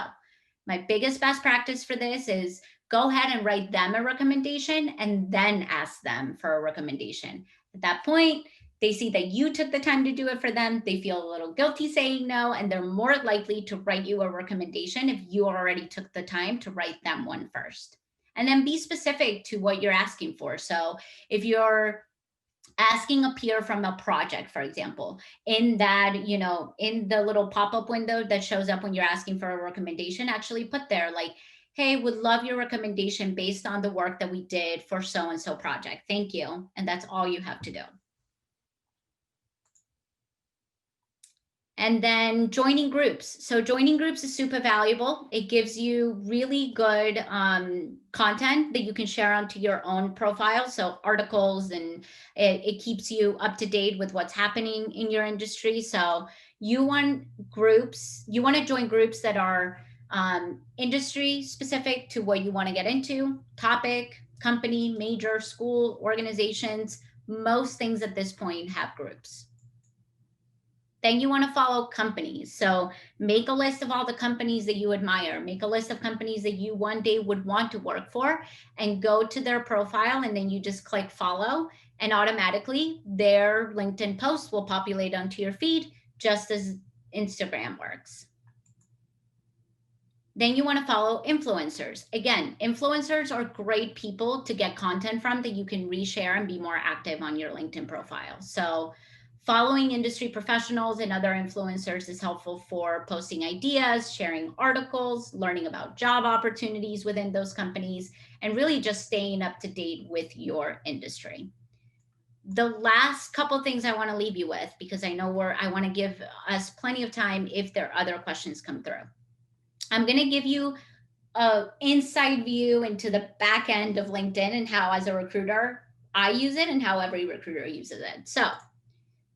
my biggest best practice for this is go ahead and write them a recommendation and then ask them for a recommendation. At that point, they see that you took the time to do it for them. They feel a little guilty saying no, and they're more likely to write you a recommendation if you already took the time to write them one first. And then be specific to what you're asking for. So if you're asking a peer from a project, for example, in that, you know, in the little pop-up window that shows up when you're asking for a recommendation, actually put there like, hey, would love your recommendation based on the work that we did for so-and-so project. Thank you. And that's all you have to do. And then joining groups. So joining groups is super valuable. It gives you really good content that you can share onto your own profile. So articles, and it keeps you up to date with what's happening in your industry. So you want groups, you want to join groups that are industry specific to what you want to get into, topic, company, major, school, organizations. Most things at this point have groups. Then you want to follow companies. So make a list of all the companies that you admire. Make a list of companies that you one day would want to work for, and go to their profile, and then you just click follow, and automatically their LinkedIn post will populate onto your feed, just as Instagram works. Then you want to follow influencers. Again, influencers are great people to get content from that you can reshare and be more active on your LinkedIn profile. So following industry professionals and other influencers is helpful for posting ideas, sharing articles, learning about job opportunities within those companies, and really just staying up to date with your industry. The last couple things I want to leave you with, because I know I want to give us plenty of time if there are other questions come through. I'm going to give you an inside view into the back end of LinkedIn and how, as a recruiter, I use it and how every recruiter uses it. So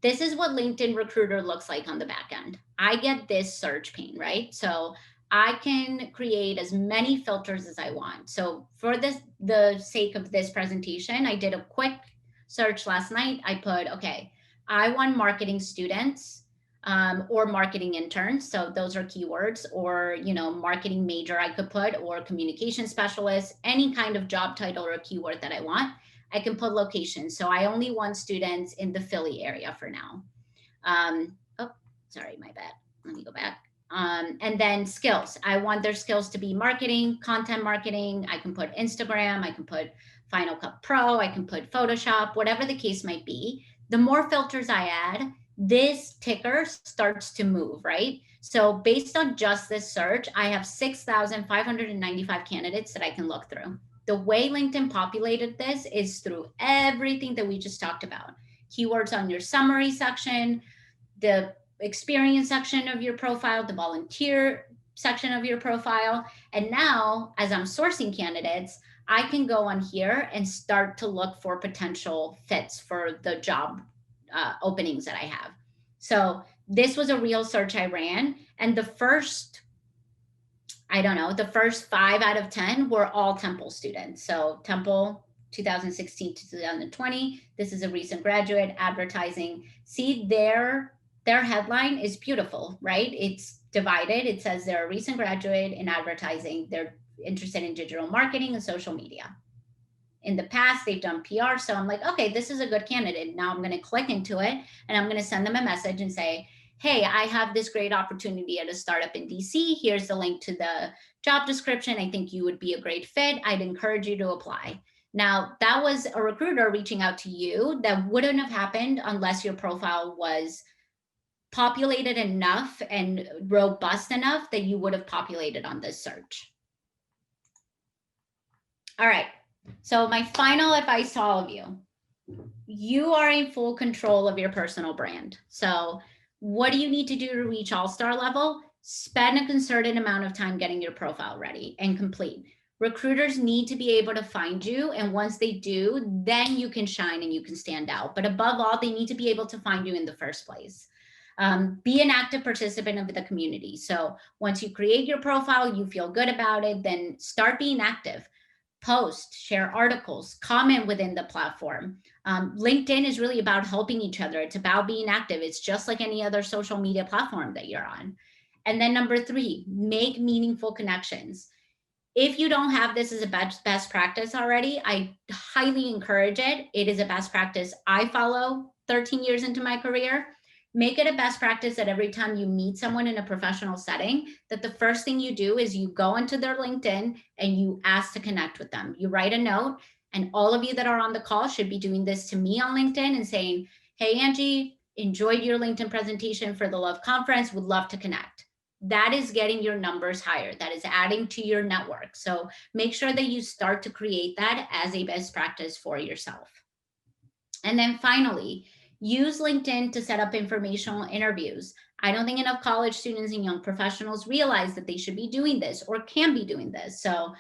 this is what LinkedIn Recruiter looks like on the back end. I get this search pane, right? So I can create as many filters as I want. So for the sake of this presentation, I did a quick search last night. I put, okay, I want marketing students or marketing interns. So those are keywords, or, marketing major I could put, or communication specialist, any kind of job title or keyword that I want. I can put location. So I only want students in the Philly area for now. Oh, sorry, my bad. Let me go back. And then skills. I want their skills to be marketing, content marketing. I can put Instagram. I can put Final Cut Pro. I can put Photoshop, whatever the case might be. The more filters I add, this ticker starts to move, right? So based on just this search, I have 6,595 candidates that I can look through. The way LinkedIn populated this is through everything that we just talked about. Keywords on your summary section, the experience section of your profile, the volunteer section of your profile. And now, as I'm sourcing candidates, I can go on here and start to look for potential fits for the job openings that I have. So this was a real search I ran. And the first 5 out of 10 were all Temple students. So Temple 2016 to 2020, this is a recent graduate, advertising. See, their headline is beautiful, right? It's divided. It says they're a recent graduate in advertising. They're interested in digital marketing and social media. In the past, they've done PR. So I'm like, okay, this is a good candidate. Now I'm going to click into it and I'm going to send them a message and say, hey, I have this great opportunity at a startup in DC. Here's the link to the job description. I think you would be a great fit. I'd encourage you to apply. Now, that was a recruiter reaching out to you. That wouldn't have happened unless your profile was populated enough and robust enough that you would have populated on this search. All right. So my final advice to all of you, you are in full control of your personal brand. So what do you need to do to reach all-star level? Spend a concerted amount of time getting your profile ready and complete. Recruiters need to be able to find you. And once they do, then you can shine and you can stand out. But above all, they need to be able to find you in the first place. Be an active participant of the community. So once you create your profile, you feel good about it, then start being active. Post, share articles, comment within the platform. LinkedIn is really about helping each other. It's about being active. It's just like any other social media platform that you're on. And then number 3, make meaningful connections. If you don't have this as a best practice already, I highly encourage it. It is a best practice I follow 13 years into my career. Make it a best practice that every time you meet someone in a professional setting, that the first thing you do is you go into their LinkedIn and you ask to connect with them. You write a note, and all of you that are on the call should be doing this to me on LinkedIn and saying, hey, Angie, enjoyed your LinkedIn presentation for the LeadLAB conference, would love to connect. That is getting your numbers higher. That is adding to your network. So make sure that you start to create that as a best practice for yourself. And then finally, use LinkedIn to set up informational interviews. I don't think enough college students and young professionals realize that they should be doing this or can be doing this. So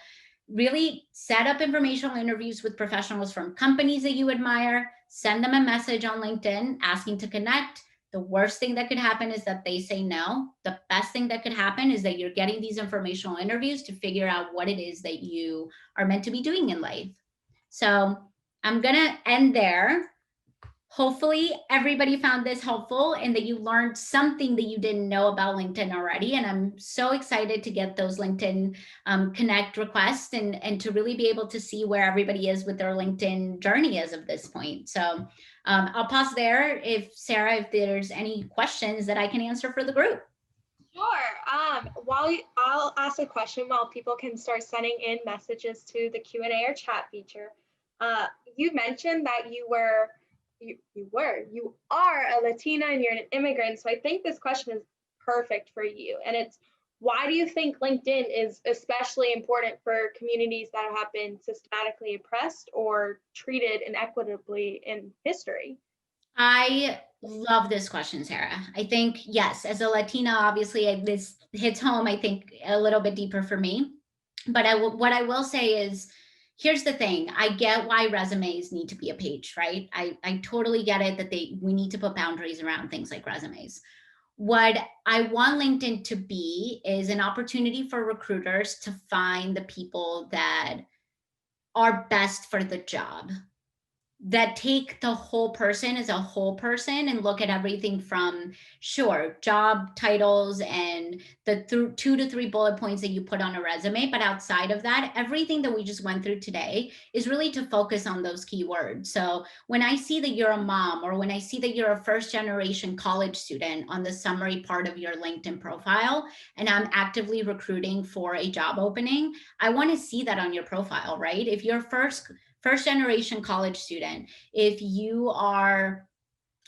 really set up informational interviews with professionals from companies that you admire, send them a message on LinkedIn asking to connect. The worst thing that could happen is that they say no. The best thing that could happen is that you're getting these informational interviews to figure out what it is that you are meant to be doing in life. So I'm going to end there. Hopefully everybody found this helpful and that you learned something that you didn't know about LinkedIn already. And I'm so excited to get those LinkedIn Connect requests and to really be able to see where everybody is with their LinkedIn journey as of this point. So I'll pause there. If Sarah, if there's any questions that I can answer for the group. Sure. I'll ask a question while people can start sending in messages to the Q&A or chat feature. You mentioned that you are a Latina and you're an immigrant. So I think this question is perfect for you. And it's, why do you think LinkedIn is especially important for communities that have been systematically oppressed or treated inequitably in history? I love this question, Sarah. I think, yes, as a Latina, obviously, this hits home, I think, a little bit deeper for me. But what I will say is, here's the thing. I get why resumes need to be a page, right? I totally get it that we need to put boundaries around things like resumes. What I want LinkedIn to be is an opportunity for recruiters to find the people that are best for the job, that take the whole person as a whole person and look at everything from, sure, job titles and the 2 to 3 bullet points that you put on a resume, but outside of that, everything that we just went through today is really to focus on those keywords. So when I see that you're a mom, or when I see that you're a first generation college student on the summary part of your LinkedIn profile, and I'm actively recruiting for a job opening, I want to see that on your profile, right? If you're first generation college student, if you are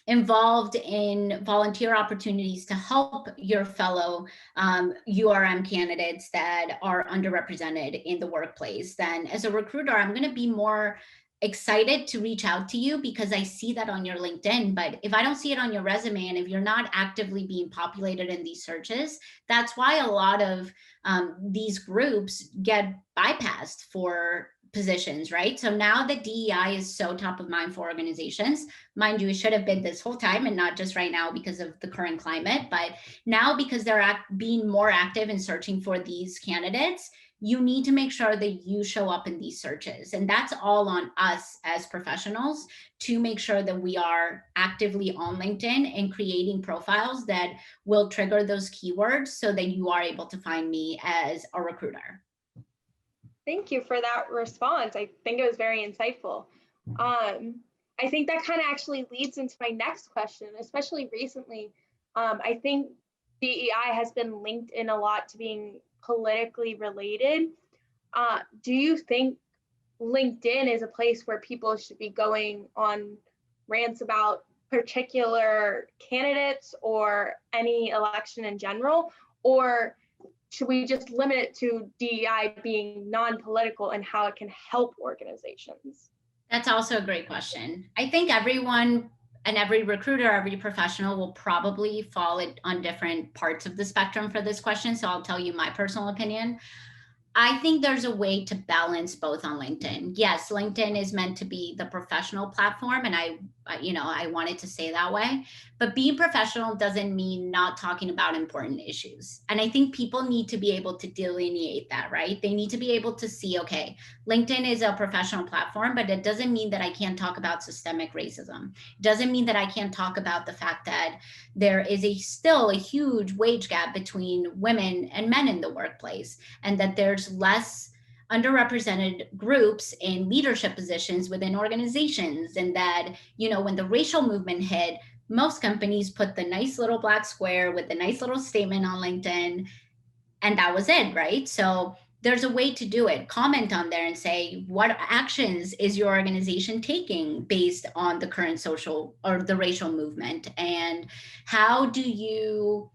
involved in volunteer opportunities to help your fellow URM candidates that are underrepresented in the workplace, then as a recruiter, I'm going to be more excited to reach out to you because I see that on your LinkedIn. But if I don't see it on your resume, and if you're not actively being populated in these searches, that's why a lot of these groups get bypassed for positions, right? So now that DEI is so top of mind for organizations, mind you, it should have been this whole time and not just right now because of the current climate, but now because they're being more active in searching for these candidates, you need to make sure that you show up in these searches. And that's all on us as professionals to make sure that we are actively on LinkedIn and creating profiles that will trigger those keywords so that you are able to find me as a recruiter. Thank you for that response. I think it was very insightful. I think that kind of actually leads into my next question, especially recently. I think DEI has been linked in a lot to being politically related. Do you think LinkedIn is a place where people should be going on rants about particular candidates or any election in general? Or should we just limit it to DEI being non-political and how it can help organizations? That's also a great question. I think everyone and every recruiter, every professional will probably fall on different parts of the spectrum for this question. So I'll tell you my personal opinion. I think there's a way to balance both on LinkedIn. Yes, LinkedIn is meant to be the professional platform, and I wanted to say that way. But being professional doesn't mean not talking about important issues. And I think people need to be able to delineate that, right? They need to be able to see, okay, LinkedIn is a professional platform, but it doesn't mean that I can't talk about systemic racism. It doesn't mean that I can't talk about the fact that there is still a huge wage gap between women and men in the workplace, and that there's less underrepresented groups in leadership positions within organizations. And that, when the racial movement hit, most companies put the nice little black square with the nice little statement on LinkedIn, and that was it, right? So there's a way to do it. Comment on there and say, what actions is your organization taking based on the current social or the racial movement? And how do you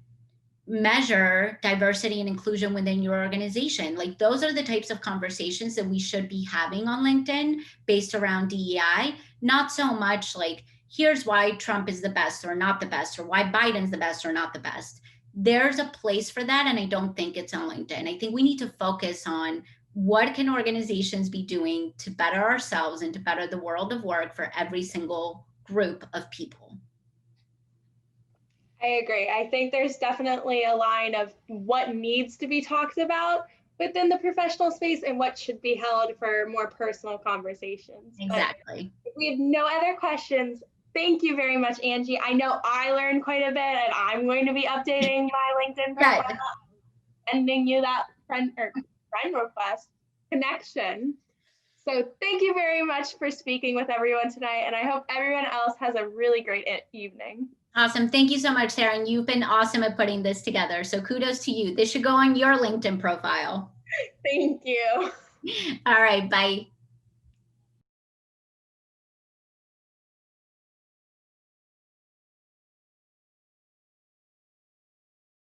measure diversity and inclusion within your organization? Like, those are the types of conversations that we should be having on LinkedIn based around DEI, not so much like, here's why Trump is the best or not the best, or why Biden's the best or not the best. There's a place for that, and I don't think it's on LinkedIn. I think we need to focus on what can organizations be doing to better ourselves and to better the world of work for every single group of people. I agree. I think there's definitely a line of what needs to be talked about within the professional space and what should be held for more personal conversations. Exactly. But if we have no other questions, thank you very much, Angie. I know I learned quite a bit, and I'm going to be updating my LinkedIn profile, sending you that friend request connection. So thank you very much for speaking with everyone tonight, and I hope everyone else has a really great evening. Awesome. Thank you so much, Sarah. And you've been awesome at putting this together. So kudos to you. This should go on your LinkedIn profile. Thank you. All right. Bye.